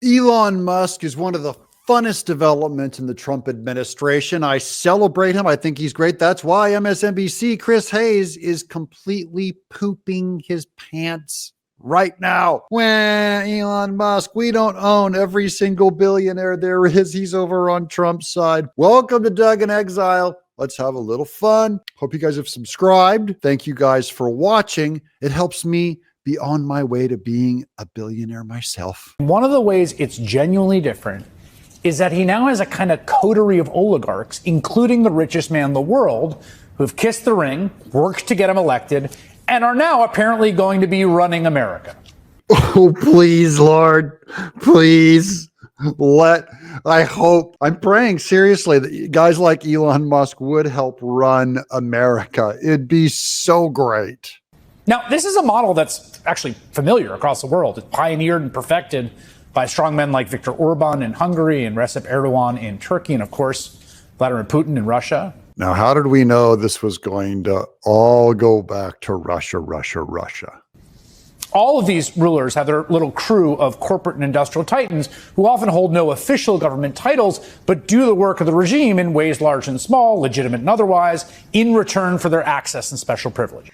Elon Musk is one of the funnest developments in the Trump administration. I celebrate him. I think he's great. That's why MSNBC Chris Hayes is completely pooping his pants right now. When Elon Musk, we don't own every single billionaire there is. He's over on Trump's side. Welcome to Doug in Exile. Let's have a little fun. Hope you guys have subscribed. Thank you guys for watching. It helps me be on my way to being a billionaire myself. One of the ways it's genuinely different is that he now has a kind of coterie of oligarchs, including the richest man in the world, who've kissed the ring, worked to get him elected, and are now apparently going to be running America. Oh, please, Lord, please. I'm praying seriously that guys like Elon Musk would help run America. It'd be so great. Now, this is a model that's actually familiar across the world. It's pioneered and perfected by strongmen like Viktor Orban in Hungary and Recep Erdogan in Turkey, and of course, Vladimir Putin in Russia. Now, how did we know this was going to all go back to Russia? All of these rulers have their little crew of corporate and industrial titans who often hold no official government titles, but do the work of the regime in ways large and small, legitimate and otherwise, in return for their access and special privilege.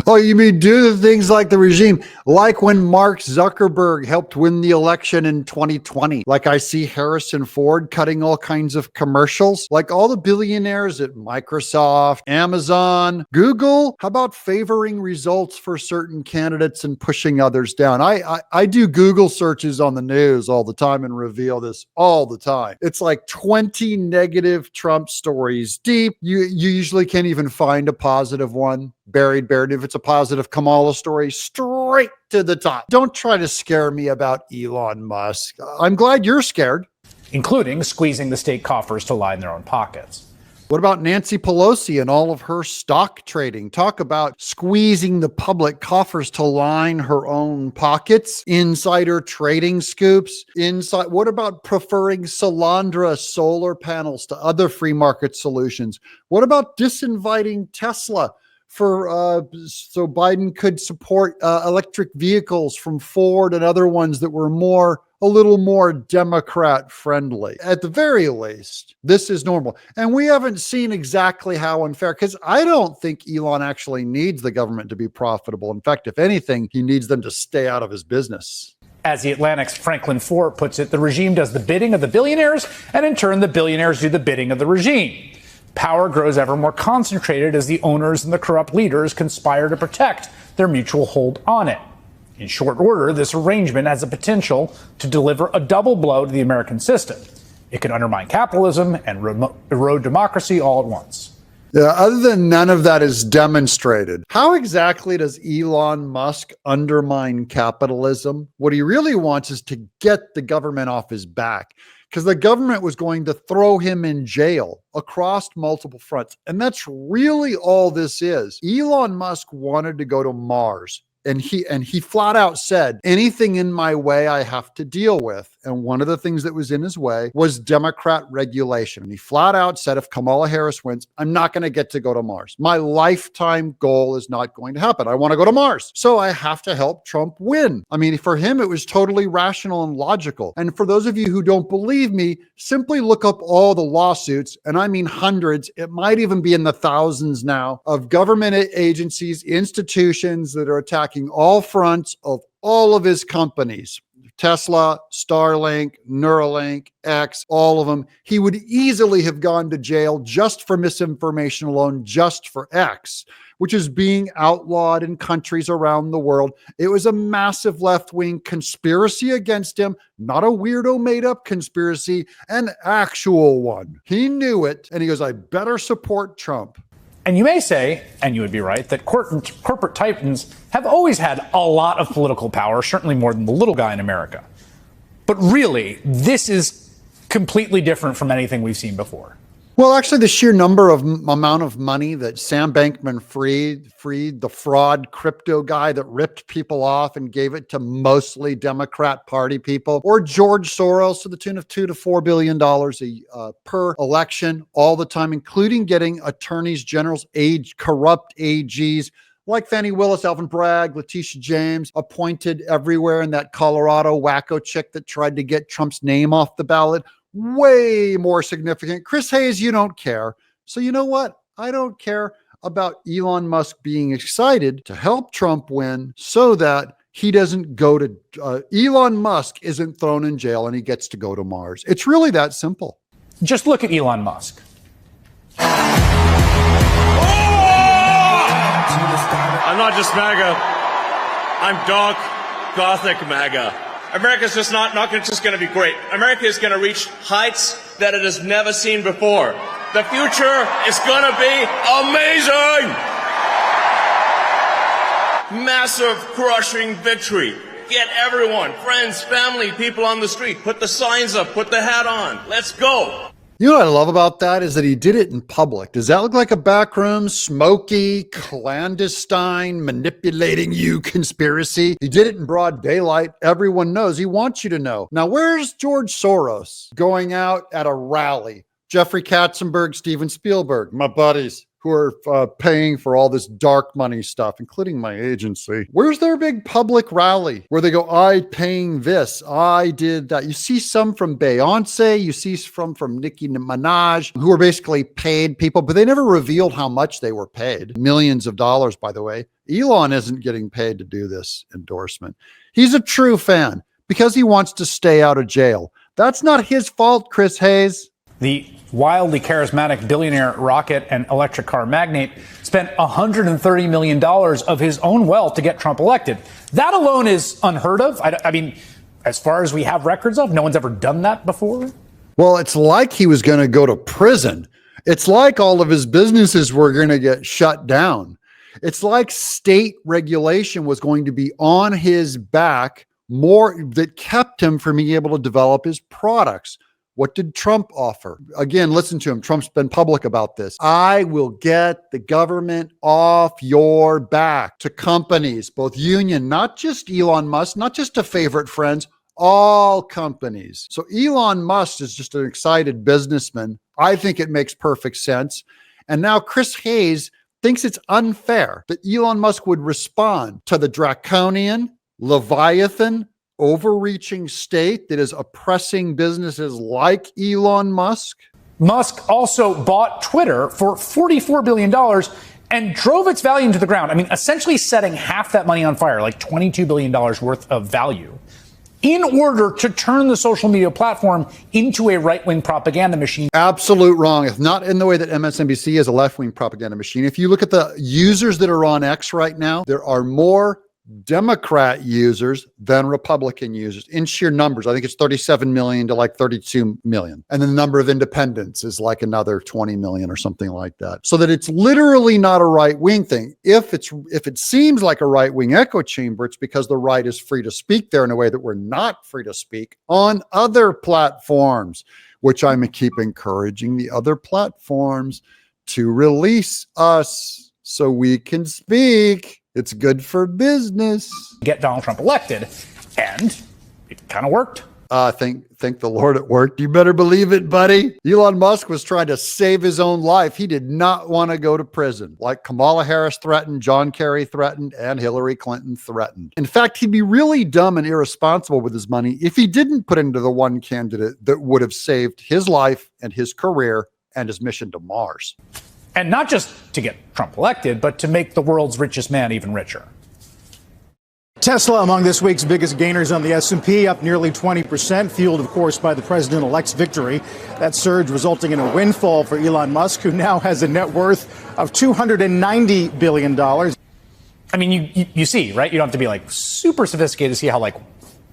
Oh, you mean do the things like the regime, like when Mark Zuckerberg helped win the election in 2020. Like I see Harrison Ford cutting all kinds of commercials, like all the billionaires at Microsoft, Amazon, Google. How about favoring results for certain candidates and pushing others down? I do Google searches on the news all the time and reveal this all the time. It's like 20 negative Trump stories deep. You usually can't even find a positive one. Buried. If it's a positive Kamala story, straight to the top. Don't try to scare me about Elon Musk. I'm glad you're scared. Including squeezing the state coffers to line their own pockets. What about Nancy Pelosi and all of her stock trading? Talk about squeezing the public coffers to line her own pockets. Insider trading scoops. What about preferring Solandra solar panels to other free market solutions? What about disinviting Tesla so Biden could support electric vehicles from Ford and other ones that were a little more Democrat friendly? At the very least, this is normal. And we haven't seen exactly how unfair, because I don't think Elon actually needs the government to be profitable. In fact, if anything, he needs them to stay out of his business. As The Atlantic's Franklin Ford puts it, the regime does the bidding of the billionaires, and in turn, the billionaires do the bidding of the regime. Power grows ever more concentrated as the owners and the corrupt leaders conspire to protect their mutual hold on it. In short order, this arrangement has the potential to deliver a double blow to the American system. It can undermine capitalism and erode democracy all at once. Yeah, other than none of that is demonstrated. How exactly does Elon Musk undermine capitalism? What he really wants is to get the government off his back, because the government was going to throw him in jail across multiple fronts. And that's really all this is. Elon Musk wanted to go to Mars. And he flat out said, anything in my way I have to deal with. And one of the things that was in his way was Democrat regulation. And he flat out said, if Kamala Harris wins, I'm not going to get to go to Mars. My lifetime goal is not going to happen. I want to go to Mars. So I have to help Trump win. I mean, for him, it was totally rational and logical. And for those of you who don't believe me, simply look up all the lawsuits, and I mean hundreds, it might even be in the thousands now, of government agencies, institutions that are attacking all fronts of all of his companies. Tesla, Starlink, Neuralink, X, all of them. He would easily have gone to jail just for misinformation alone, just for X, which is being outlawed in countries around the world. It was a massive left-wing conspiracy against him, not a weirdo made-up conspiracy, an actual one. He knew it, and he goes, I better support Trump. And you may say, and you would be right, that corporate titans have always had a lot of political power, certainly more than the little guy in America. But really, this is completely different from anything we've seen before. Well, actually, the sheer amount of money that Sam Bankman-Fried, the fraud crypto guy that ripped people off and gave it to mostly Democrat Party people, or George Soros to the tune of $2 to $4 billion per election all the time, including getting attorneys generals, corrupt AGs like Fannie Willis, Alvin Bragg, Letitia James, appointed everywhere, and that Colorado wacko chick that tried to get Trump's name off the ballot. Way more significant. Chris Hayes, you don't care. So you know what? I don't care about Elon Musk being excited to help Trump win so that he doesn't go to, Elon Musk isn't thrown in jail and he gets to go to Mars. It's really that simple. Just look at Elon Musk. I'm not just MAGA. I'm dark, gothic MAGA. America's just not just going to be great. America is going to reach heights that it has never seen before. The future is going to be amazing. Massive, crushing victory. Get everyone, friends, family, people on the street. Put the signs up, put the hat on. Let's go. You know what I love about that is that he did it in public. Does that look like a backroom, smoky, clandestine, manipulating you conspiracy? He did it in broad daylight. Everyone knows. He wants you to know. Now, where's George Soros going out at a rally? Jeffrey Katzenberg, Steven Spielberg, my buddies who are paying for all this dark money stuff, including my agency. Where's their big public rally where they go, I paying this, I did that? You see some from Beyonce, you see from Nicki Minaj, who are basically paid people, but they never revealed how much they were paid. Millions of dollars, by the way. Elon isn't getting paid to do this endorsement. He's a true fan because he wants to stay out of jail. That's not his fault, Chris Hayes. The wildly charismatic billionaire rocket and electric car magnate spent $130 million of his own wealth to get Trump elected. That alone is unheard of. I mean, as far as we have records of, no one's ever done that before. Well, it's like he was going to go to prison. It's like all of his businesses were going to get shut down. It's like state regulation was going to be on his back more, that kept him from being able to develop his products. What did Trump offer? Again, listen to him. Trump's been public about this. I will get the government off your back to companies, both union, not just Elon Musk, not just to favorite friends, all companies. So Elon Musk is just an excited businessman. I think it makes perfect sense. And now Chris Hayes thinks it's unfair that Elon Musk would respond to the draconian, Leviathan, overreaching state that is oppressing businesses like Elon Musk. Musk also bought Twitter for $44 billion and drove its value into the ground. I mean, essentially setting half that money on fire, like $22 billion worth of value, in order to turn the social media platform into a right-wing propaganda machine. Absolute wrong. It's not in the way that MSNBC is a left-wing propaganda machine. If you look at the users that are on X right now, there are more Democrat users than Republican users in sheer numbers. I think it's 37 million to like 32 million. And then the number of independents is like another 20 million or something like that. So that it's literally not a right wing thing. If it seems like a right wing echo chamber, it's because the right is free to speak there in a way that we're not free to speak on other platforms, which I'm keep encouraging the other platforms to release us so we can speak. It's good for business. Get Donald Trump elected, and it kind of worked. Thank the Lord it worked. You better believe it, buddy. Elon Musk was trying to save his own life. He did not want to go to prison, like Kamala Harris threatened, John Kerry threatened, and Hillary Clinton threatened. In fact, he'd be really dumb and irresponsible with his money if he didn't put into the one candidate that would have saved his life and his career and his mission to Mars. And not just to get Trump elected, but to make the world's richest man even richer. Tesla among this week's biggest gainers on the S&P, up nearly 20%, fueled, of course, by the president-elect's victory. That surge resulting in a windfall for Elon Musk, who now has a net worth of $290 billion. I mean, you see, right? You don't have to be like super sophisticated to see how like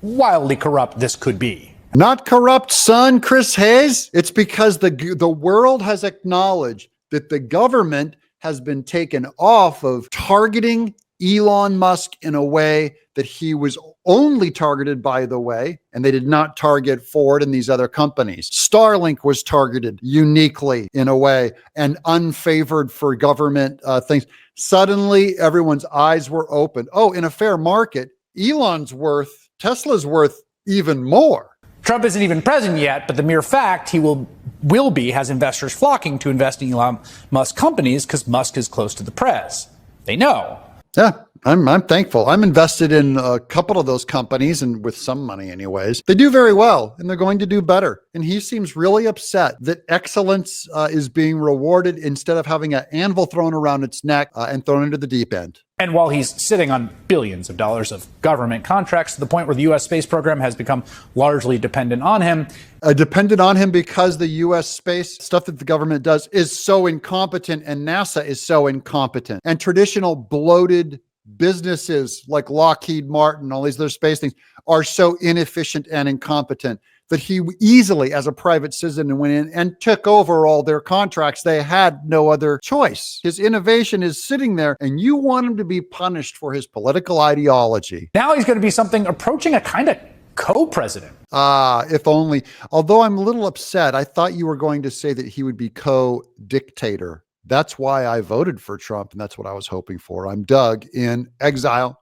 wildly corrupt this could be. Not corrupt, son, Chris Hayes. It's because the world has acknowledged that the government has been taken off of targeting Elon Musk in a way that he was only targeted, by the way, and they did not target Ford and these other companies. Starlink was targeted uniquely in a way and unfavored for government things. Suddenly, everyone's eyes were open. Oh, in a fair market, Tesla's worth even more. Trump isn't even president yet, but the mere fact he will be has investors flocking to invest in Elon Musk companies because Musk is close to the press. They know. Yeah, I'm thankful. I'm invested in a couple of those companies, and with some money anyways. They do very well, and they're going to do better. And he seems really upset that excellence is being rewarded instead of having an anvil thrown around its neck and thrown into the deep end. And while he's sitting on billions of dollars of government contracts to the point where the U.S. space program has become largely dependent on him. Dependent on him because the U.S. space stuff that the government does is so incompetent, and NASA is so incompetent. And traditional bloated businesses like Lockheed Martin, all these other space things, are so inefficient and incompetent that he easily, as a private citizen, went in and took over all their contracts. They had no other choice. His innovation is sitting there, and you want him to be punished for his political ideology. Now he's going to be something approaching a kind of co-president. If only. Although I'm a little upset. I thought you were going to say that he would be co-dictator. That's why I voted for Trump, and that's what I was hoping for. I'm Doug in exile.